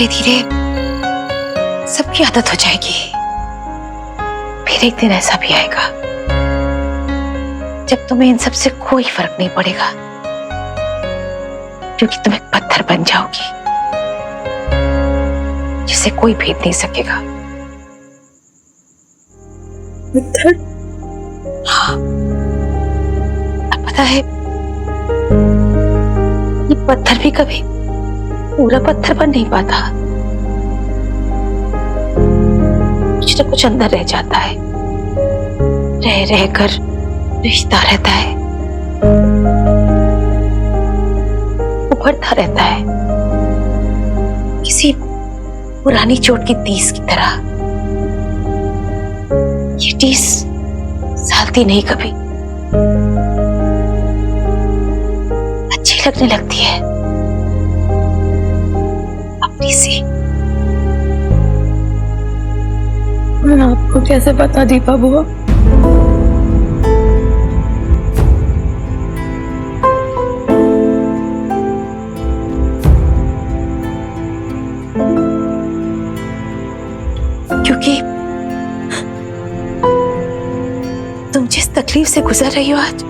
धीरे धीरे सबकी आदत हो जाएगी। फिर एक दिन ऐसा भी आएगा जब तुम्हें इन सब से कोई फर्क नहीं पड़ेगा, क्योंकि तुम एक पत्थर बन जाओगी जिसे कोई भेद नहीं सकेगा। पत्थर? हाँ, अब पता है ये पत्थर भी कभी पूरा पत्थर बन नहीं पाता, कुछ ना कुछ अंदर रह जाता है, रह रह कर रिश्ता रहता है, उभरता रहता है किसी पुरानी चोट की टीस की तरह। ये टीस सालती नहीं, कभी अच्छी लगने लगती है अपनी सी। मैं आपको कैसे पता दीपा बुआ? क्योंकि तुम जिस तकलीफ से गुजर रही हो आज,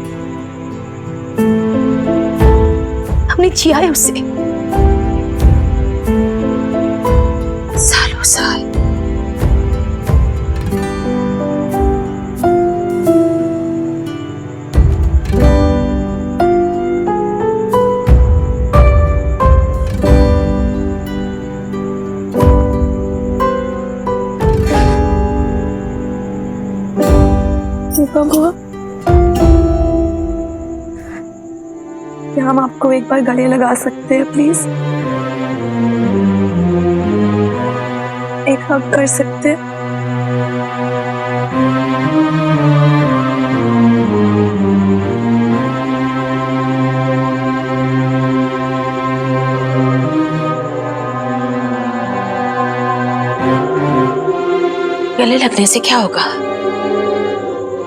हमने जिया है उसे सालों साल। दीपा बुआ, क्या हम आपको एक बार गले लगा सकते हैं प्लीज? एक हग कर सकते हैं? गले लगने से क्या होगा?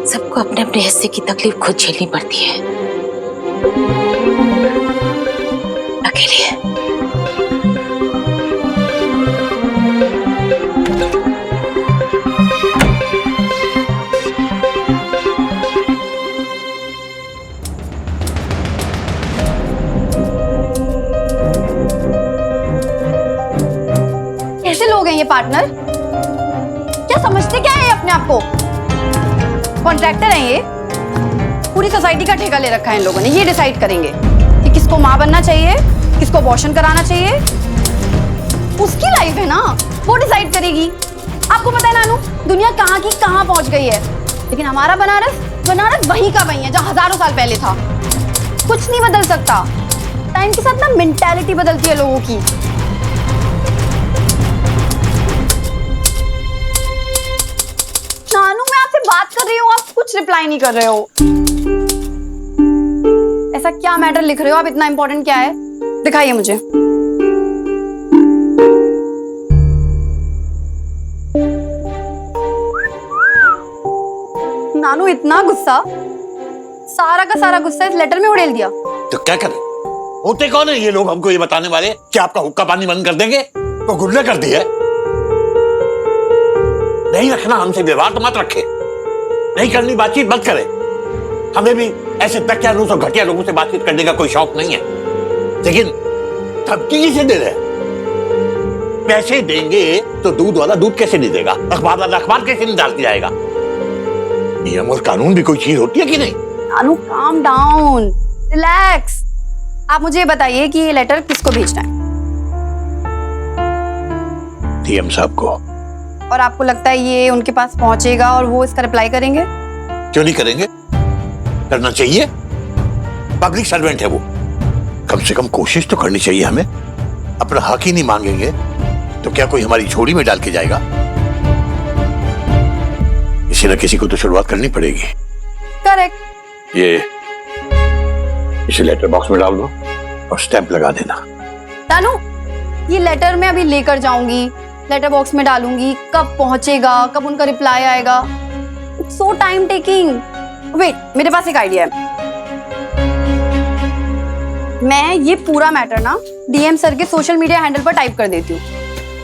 सबको अपने अपने हिस्से की तकलीफ खुद झेलनी पड़ती है, अकेले। कैसे लोग हैं ये पार्टनर? क्या समझते क्या है अपने आप को? कॉन्ट्रैक्टर हैं ये। पूरी सोसाइटी का ठेका ले रखा है इन लोगों ने। ये डिसाइड करेंगे कि किसको माँ बनना चाहिए, किसको अबॉर्शन कराना चाहिए। उसकी लाइफ है ना, वो डिसाइड करेगी। आपको पता है नानू, दुनिया कहाँ की कहाँ पहुंच गई है, लेकिन हमारा बनारस वहीं का वहीं है जहाँ हजारों साल पहले था। कुछ नहीं बदल सकता। टाइम के साथ ना मेंटालिटी बदलती है लोगों की। नानू, मैं आपसे बात कर रही हूँ, आप कुछ रिप्लाई नहीं कर रहे हो। ऐसा क्या मैटर लिख रहे हो आप? इतना इंपॉर्टेंट क्या है? दिखाइए मुझे। नानू, इतना गुस्सा, सारा का सारा गुस्सा इस लेटर में उड़ेल दिया। तो क्या करें? होते कौन है ये लोग हमको ये बताने वाले कि आपका हुक्का पानी बंद कर देंगे? तो गुल्ले कर दिया। नहीं रखना हमसे व्यवहार तो मत रखे, नहीं करनी बातचीत मत करें। हमें भी ऐसे दकियानूस और घटिया लोगों से बातचीत करने का कोई शौक नहीं है, लेकिन धमकी किसे दे रहे हैं? पैसे देंगे तो दूध वाला दूध कैसे नहीं देगा, अखबार वाला अखबार कैसे नहीं डाल के जाएगा? नियम और कानून भी कोई चीज होती है कि नहीं? नानू, काम डाउन, रिलैक्स। आप मुझे ये बताइए कि ये लेटर किसको भेजना है? डीएम साहब को। और आपको लगता है ये उनके पास पहुंचेगा और वो इसका रिप्लाई करेंगे? क्यों नहीं करेंगे? करना चाहिए। पब्लिक सर्वेंट है वो, कम से कम कोशिश तो करनी चाहिए हमें। अपना हक ही नहीं मांगेंगे तो क्या कोई हमारी झोली में डाल के जाएगा? किसी न किसी को तो शुरुआत करनी पड़ेगी। करेक्ट। ये इसे लेटर बॉक्स में डाल दो और स्टैंप लगा देना। तानू, ये लेटर मैं अभी लेकर जाऊंगी, लेटर बॉक्स में डालूंगी। कब पहुंचेगा, कब उनका रिप्लाई आएगा? It's so time taking. Wait, मेरे पास एक आइडिया है। मैं ये पूरा मैटर ना डीएम सर के सोशल मीडिया हैंडल पर टाइप कर देती हूँ।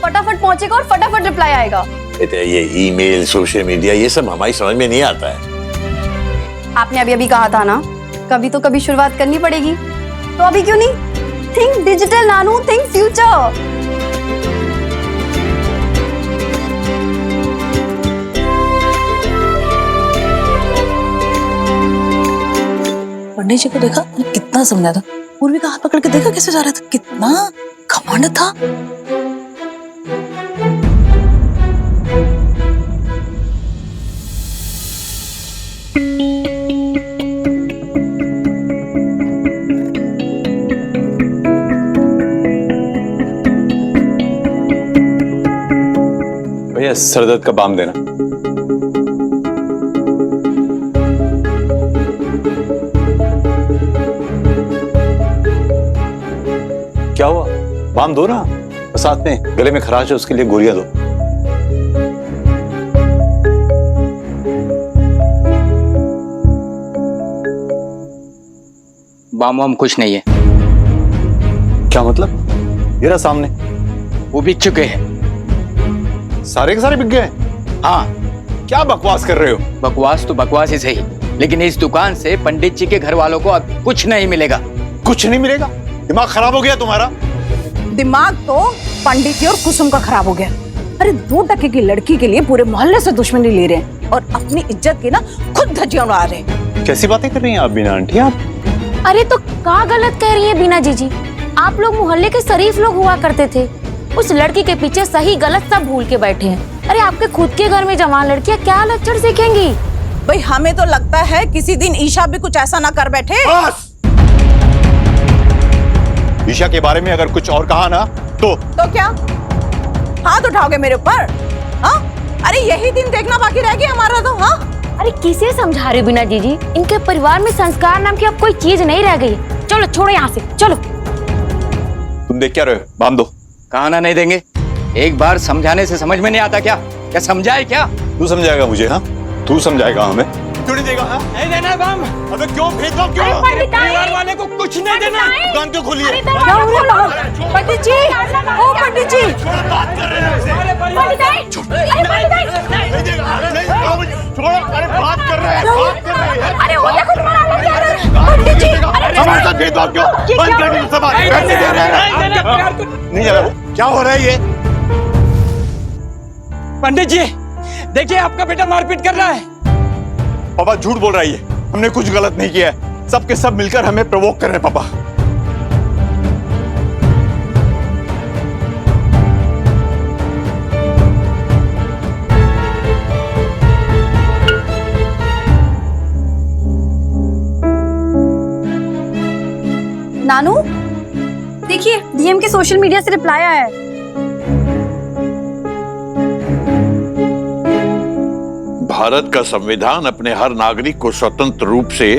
फटाफट पहुंचेगा और फटाफट रिप्लाई आएगा। बेटे ये ईमेल, सोशल मीडिया, ये सब हमारी समझ में नहीं आता है। आपने अभी अभी कहा था ना, कभी तो कभी शुरुआत करनी पड़ेगी, तो अभी क्यों नहीं? थिंक डिजिटल नानू, थिंक फ्यूचर। पंडित जी को देखा कितना समझा था, पूर्वी का हाथ पकड़ के देखा कैसे जा रहा था, कितना घमंड था। भैया सरदर्द का बाम देना। क्या हुआ? बाम दो ना, साथ में गले में खराश है उसके लिए गोलियां दो। बाम वाम कुछ नहीं है। क्या मतलब? ये रहा सामने। वो बिक चुके हैं। सारे के सारे बिक गए? हाँ। क्या बकवास कर रहे हो? बकवास तो बकवास ही सही, लेकिन इस दुकान से पंडित जी के घर वालों को अब कुछ नहीं मिलेगा। कुछ नहीं मिलेगा? दिमाग खराब हो गया तुम्हारा? दिमाग तो पंडित जी और कुसुम का खराब हो गया। अरे 2 टके की लड़की के लिए पूरे मोहल्ले से दुश्मनी ले रहे हैं और अपनी इज्जत की ना खुद धज्जियां उड़ा रहे हैं। कैसी बातें कर रही हैं आप बीना आंटी? आप अरे तो क्या गलत कह रही है बीना जीजी? आप लोग मोहल्ले के शरीफ लोग हुआ करते थे, उस लड़की के पीछे सही गलत सब भूल के बैठे हैं। अरे आपके खुद के घर में जवान लड़कियां क्या लक्षण सीखेंगी? भाई हमें तो लगता है किसी दिन ईशा भी कुछ ऐसा ना कर बैठे। बस! ईशा के बारे में अगर कुछ और कहा ना तो क्या हाथ उठाओगे मेरे ऊपर? हाँ, अरे यही दिन देखना बाकी रह गया हमारा तो। हाँ, अरे किसे समझा रहे हो बीना जीजी? इनके परिवार में संस्कार नाम की अब कोई चीज नहीं रह गई। चलो छोड़ो यहाँ से, चलो। तुम देख क्या रहे हो? बाम दो। कहा ना नहीं देंगे। एक बार समझाने से समझ में नहीं आता क्या? क्या समझाए क्या? तू समझाएगा मुझे? हाँ, तू समझाएगा हमें? क्यों नहीं देगा? हाँ? नहीं देना बाम। अबे क्यों भेदभाव क्यों? परिवार वाले को कुछ नहीं देना। दुकान क्यों खोली है? क्या हो रहा है? पंडित जी, ओ पंडित जी, बात कर रहे हैं। नहीं देगा, नहीं, छोड़ो, अरे बात कर रहे हैं, बात कर रहे हैं। अरे वो देखो तुम्हारा लग गया। पंडित जी, हमारे साथ भेदभाव क्यों? बंद कर दो सब। पैसे दे रहे हैं। नहीं जा रहा। क्या हो रहा है ये? पंडित जी देखिए, आपका बेटा मारपीट कर रहा है। पापा झूठ बोल रहा है। हमने कुछ गलत नहीं किया है। सबके सब मिलकर हमें प्रवोक कर रहे हैं पापा। नानू देखिए, डीएम के सोशल मीडिया से रिप्लाई आया है। भारत का संविधान अपने हर नागरिक को स्वतंत्र रूप से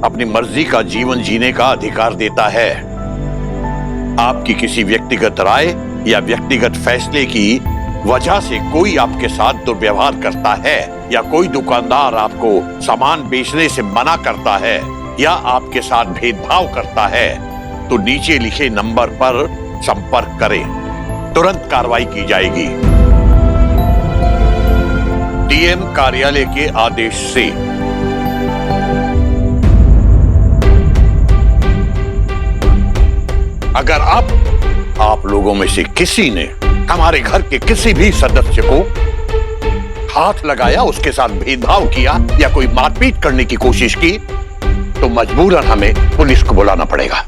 अपनी मर्जी का जीवन जीने का अधिकार देता है। आपकी किसी व्यक्तिगत राय या व्यक्तिगत फैसले की वजह से कोई आपके साथ दुर्व्यवहार करता है या कोई दुकानदार आपको सामान बेचने से मना करता है या आपके साथ भेदभाव करता है तो नीचे लिखे नंबर पर संपर्क करें। तुरंत कार्रवाई की जाएगी। डीएम कार्यालय के आदेश से। अगर आप लोगों में से किसी ने हमारे घर के किसी भी सदस्य को हाथ लगाया, उसके साथ भेदभाव किया या कोई मारपीट करने की कोशिश की तो मजबूरन हमें पुलिस को बुलाना पड़ेगा।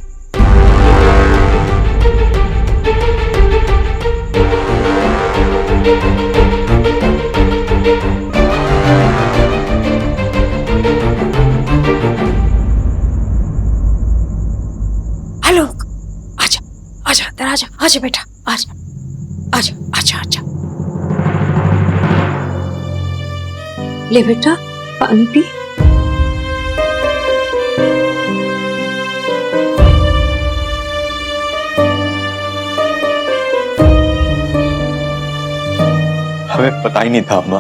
हेलो, आजा आजा, इधर आजा, आजा बेटा, आजा आजा आजा आजा। ले बेटा पानी पी। हमें पता ही नहीं था अम्मा।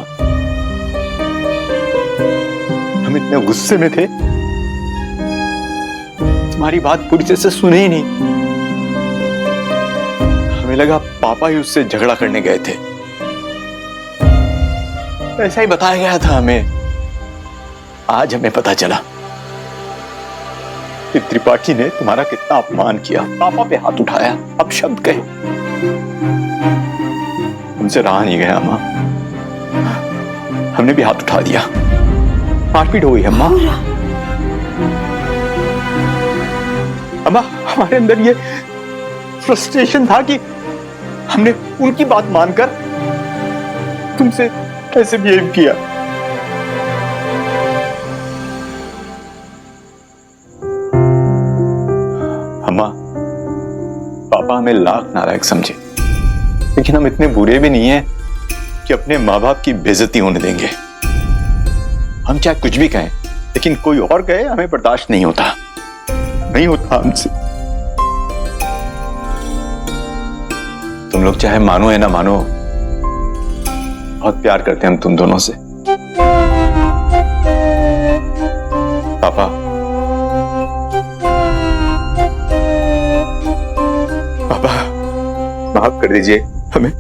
हम इतने गुस्से में थे, तुम्हारी बात पूरी तरह से सुने ही नहीं। हमें हमें लगा पापा ही उससे झगड़ा करने गए थे। ऐसा ही बताया गया था हमें। आज हमें पता चला कि त्रिपाठी ने तुम्हारा कितना अपमान किया, पापा पे हाथ उठाया, अपशब्द कहे। उनसे रहा नहीं गया अम्मा, हमने भी हाथ उठा दिया, मारपीट हो गई अम्मा। अम्मा हमारे अंदर ये फ्रस्ट्रेशन था कि हमने उनकी बात मानकर तुमसे ऐसे बिहेव किया। अम्मा पापा हमें लाख नालायक समझे, लेकिन हम इतने बुरे भी नहीं हैं कि अपने माँ बाप की बेइज्जती होने देंगे। हम चाहे कुछ भी कहें, लेकिन कोई और कहे हमें बर्दाश्त नहीं होता, नहीं होता हमसे। तुम लोग चाहे मानो या ना मानो, बहुत प्यार करते हैं हम तुम दोनों से। पापा पापा माफ कर दीजिए हमें।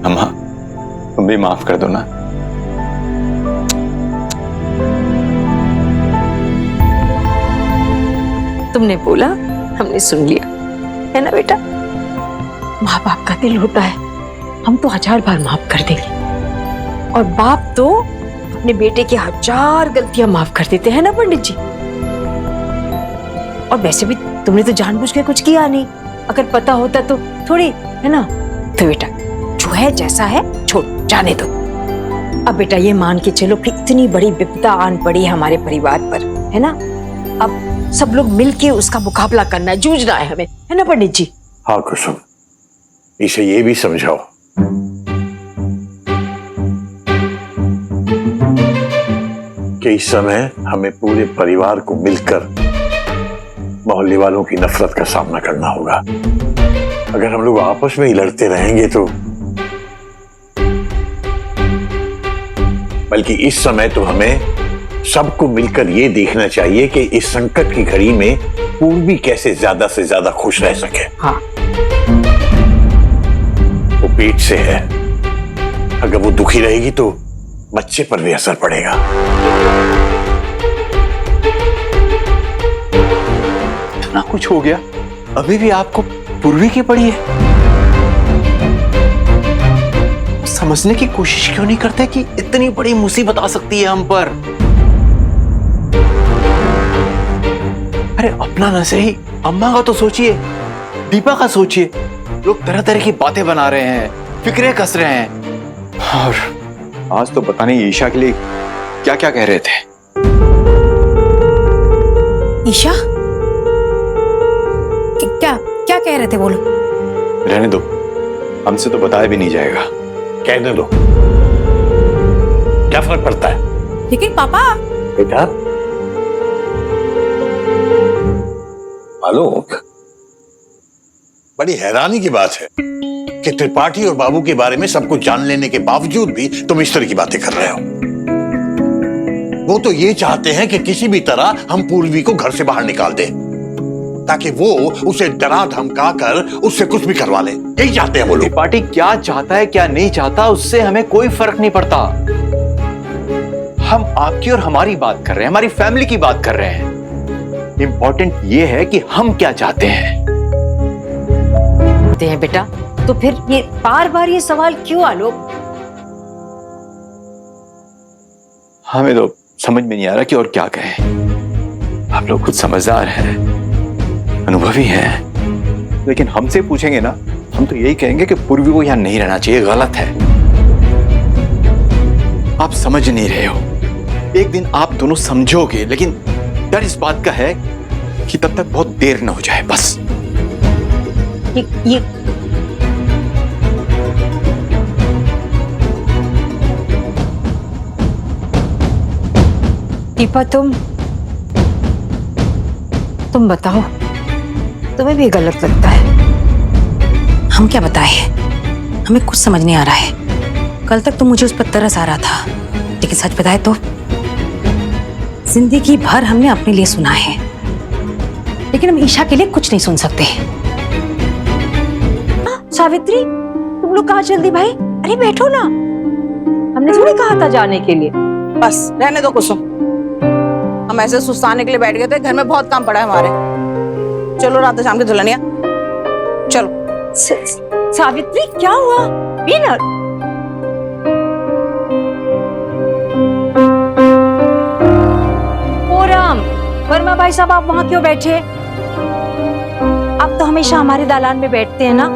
अम्मा तुम भी माफ कर दो ना। तुमने बोला, हमने सुन लिया, है ना बेटा? माँ बाप का दिल होता है, हम तो 1000 बार माफ कर देंगे, और बाप तो अपने बेटे की 1000 गलतियां माफ कर देते हैं ना पंडित जी। और वैसे भी तुमने तो जानबूझ के कुछ किया नहीं, अगर पता होता तो थोड़ी, है ना? तो बेटा जो है जैसा है छोड़, जाने दो। अब बेटा ये मान के चलो कि इतनी बड़ी विपदा आन पड़ी है हमारे परिवार पर, है ना? अब सब लोग मिलके उसका मुकाबला करना है, जूझना है हमें, है ना पंडित जी? हाँ कुसुम, इसे ये भी समझाओ कि इस समय हमें पूरे परिवार को मिलकर मोहल्ले वालों की नफरत का सामना करना होगा। अगर हम लोग आपस में ही लड़ते रहेंगे तो, बल्कि इस समय तो हमें सबको मिलकर ये देखना चाहिए कि इस संकट की घड़ी में पूर्वी कैसे ज्यादा से ज्यादा खुश रह सके। हाँ। वो पेट से है, अगर वो दुखी रहेगी तो बच्चे पर भी असर पड़ेगा। इतना कुछ हो गया, अभी भी आपको पूर्वी की पड़ी है। समझने की कोशिश क्यों नहीं करते कि इतनी बड़ी मुसीबत आ सकती है हम पर? अरे अपना न सही, अम्मा का तो सोचिए, दीपा का सोचिए। लोग तरह तरह की बातें बना रहे हैं, फिक्रे कस रहे हैं, और आज तो पता नहीं ईशा के लिए क्या क्या कह रहे थे। ईशा क्या क्या कह रहे थे? बोलो। रहने दो, हमसे तो बताया भी नहीं जाएगा। कहने दो, क्या फर्क पड़ता है? लेकिन पापा। बेटा आलोक, बड़ी हैरानी की बात है कि त्रिपाठी और बाबू के बारे में सब कुछ जान लेने के बावजूद भी तुम इस तरह की बातें कर रहे हो। वो तो ये चाहते हैं कि किसी भी तरह हम पूर्वी को घर से बाहर निकाल दें, ताकि वो उसे डरा धमका कर उससे कुछ भी करवा ले। यही चाहते हैं वो लोग। त्रिपाठी क्या चाहता है क्या नहीं चाहता, उससे हमें कोई फर्क नहीं पड़ता। हम आपकी और हमारी बात कर रहे हैं, हमारी फैमिली की बात कर रहे हैं। इंपॉर्टेंट ये है कि हम क्या चाहते हैं। बेटा, तो फिर ये बार बार ये सवाल क्यों आलोक? हमें तो समझ में नहीं आ रहा कि और क्या कहें। आप लोग खुद समझदार हैं, अनुभवी हैं, लेकिन हमसे पूछेंगे ना, हम तो यही कहेंगे कि पूर्वी को यहां नहीं रहना चाहिए, गलत है। आप समझ नहीं रहे हो। एक दिन आप दोनों समझोगे, लेकिन डर इस बात का है कि तब तक बहुत देर न हो जाए। बस ये दीपा, तुम बताओ, तुम्हें भी गलत लगता है? हम क्या बताएं, हमें कुछ समझ नहीं आ रहा है। कल तक तो मुझे उस पर तरस आ रहा था, लेकिन सच बताए तो जिंदगी भर हमने अपने लिए सुना है, लेकिन हम ईशा के लिए कुछ नहीं सुन सकते। सावित्री, तुम लोग कहाँ चल दी भाई? अरे बैठो ना, हमने थोड़ी कहा था जाने के लिए। बस रहने दो कुसुम, हम ऐसे सुस्ताने के लिए बैठ गए थे, घर में बहुत काम पड़ा है हमारे। चलो रात शाम की दुल्हनिया, चलो। सावित्री क्या हुआ? बीना, ओ राम, वर्मा भाई साहब आप वहां क्यों बैठे? आप तो हमेशा हमारे दालान में बैठते हैं ना,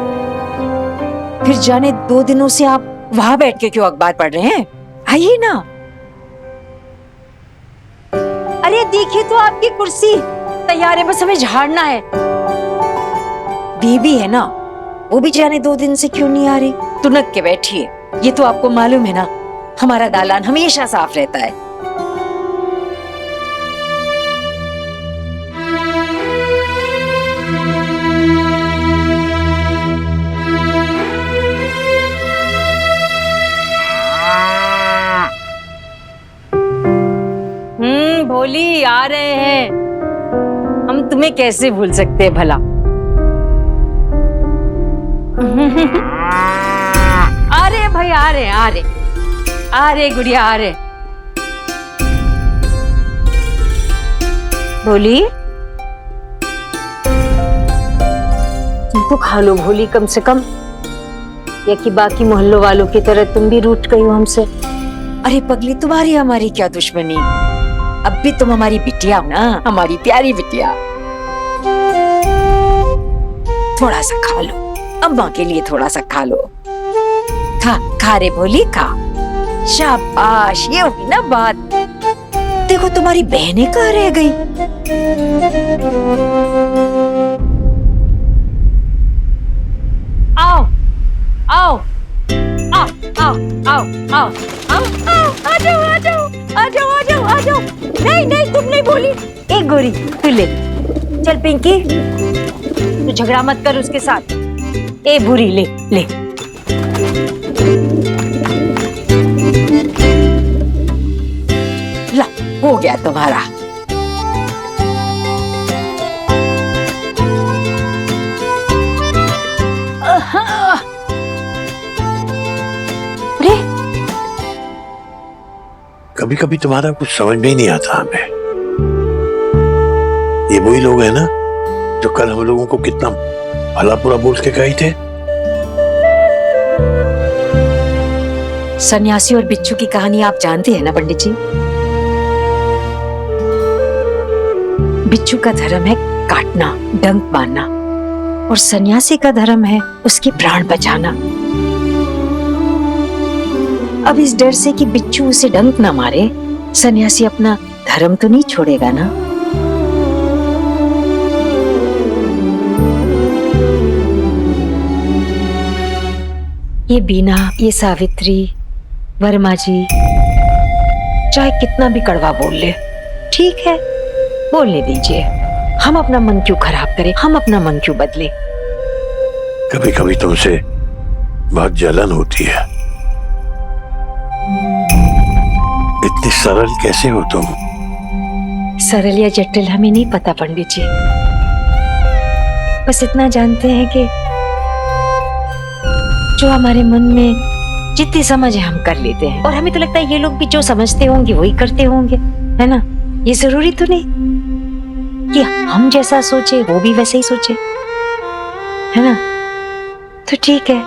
फिर जाने 2 दिनों से आप वहां बैठ के क्यों अखबार पढ़ रहे हैं? आइए ना। अरे देखिए तो आपकी कुर्सी तैयार है, बस हमें झाड़ना है। बेबी है ना, वो भी जाने 2 दिन से क्यों नहीं आ रही। तुनक के बैठिए, ये तो आपको मालूम है ना, हमारा दालान हमेशा साफ रहता है। भोली आ रहे हैं, हम तुम्हें कैसे भूल सकते हैं भला। अरे भाई आ रहे गुड़िया आ रहे। भोली तुम तो खा लो भोली, कम से कम, या कि बाकी मोहल्लों वालों की तरह तुम भी रूठ गई हो हमसे। अरे पगली, तुम्हारी हमारी क्या दुश्मनी, अब भी तुम हमारी बिटिया हो ना, हमारी प्यारी बिटिया। थोड़ा सा खा लो, अम्मा के लिए थोड़ा सा खा लो। खा रे भोली, खा। शाबाश, ये हुई ना बात। देखो तुम्हारी बहनें कहाँ रह गई। आओ आओ आओ आओ आओ आओ आओ, आ जाओ आ जाओ आ जाओ आ जाओ आ जाओ। नहीं नहीं, तुम नहीं बोली। एक गोरी तू ले चल। पिंकी तू झगड़ा मत कर उसके साथ। ए बुरी, ले ले। ला, हो गया तुम्हारा। अरे कभी कभी तुम्हारा कुछ समझ में ही नहीं आता हमें। ये वही लोग हैं ना जो कल हम लोगों को कितना भला पूरा बोल के गए थे। सन्यासी और बिच्छू की कहानी आप जानते हैं ना पंडित जी। बिच्छू का धर्म है काटना, डंक मारना, और सन्यासी का धर्म है उसके प्राण बचाना। अब इस डर से कि बिच्छू उसे डंक ना मारे, सन्यासी अपना धर्म तो नहीं छोड़ेगा ना। ये बीना, ये सावित्री, वर्मा जी चाहे कितना भी कड़वा बोल ले, ठीक है, बोलने दीजिए। हम अपना मन क्यों खराब करें, हम अपना मन क्यों बदले। कभी कभी तुमसे बहुत जलन होती है। इतनी सरल कैसे हो तुम? सरल या जटिल हमें नहीं पता पंडित जी, बस इतना जानते हैं कि जो हमारे मन में जितनी समझ है हम कर लेते हैं, और हमें तो लगता है ये लोग भी जो समझते होंगे वही करते होंगे, है ना। ये जरूरी तो नहीं कि हम जैसा सोचे वो भी वैसे ही सोचे, है ना। तो ठीक है,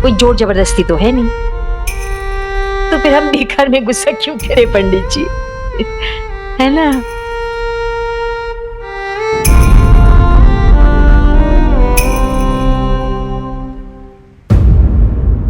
कोई जोर जबरदस्ती तो है नहीं, तो फिर हम भी घर में गुस्सा क्यों करें पंडित जी, है ना।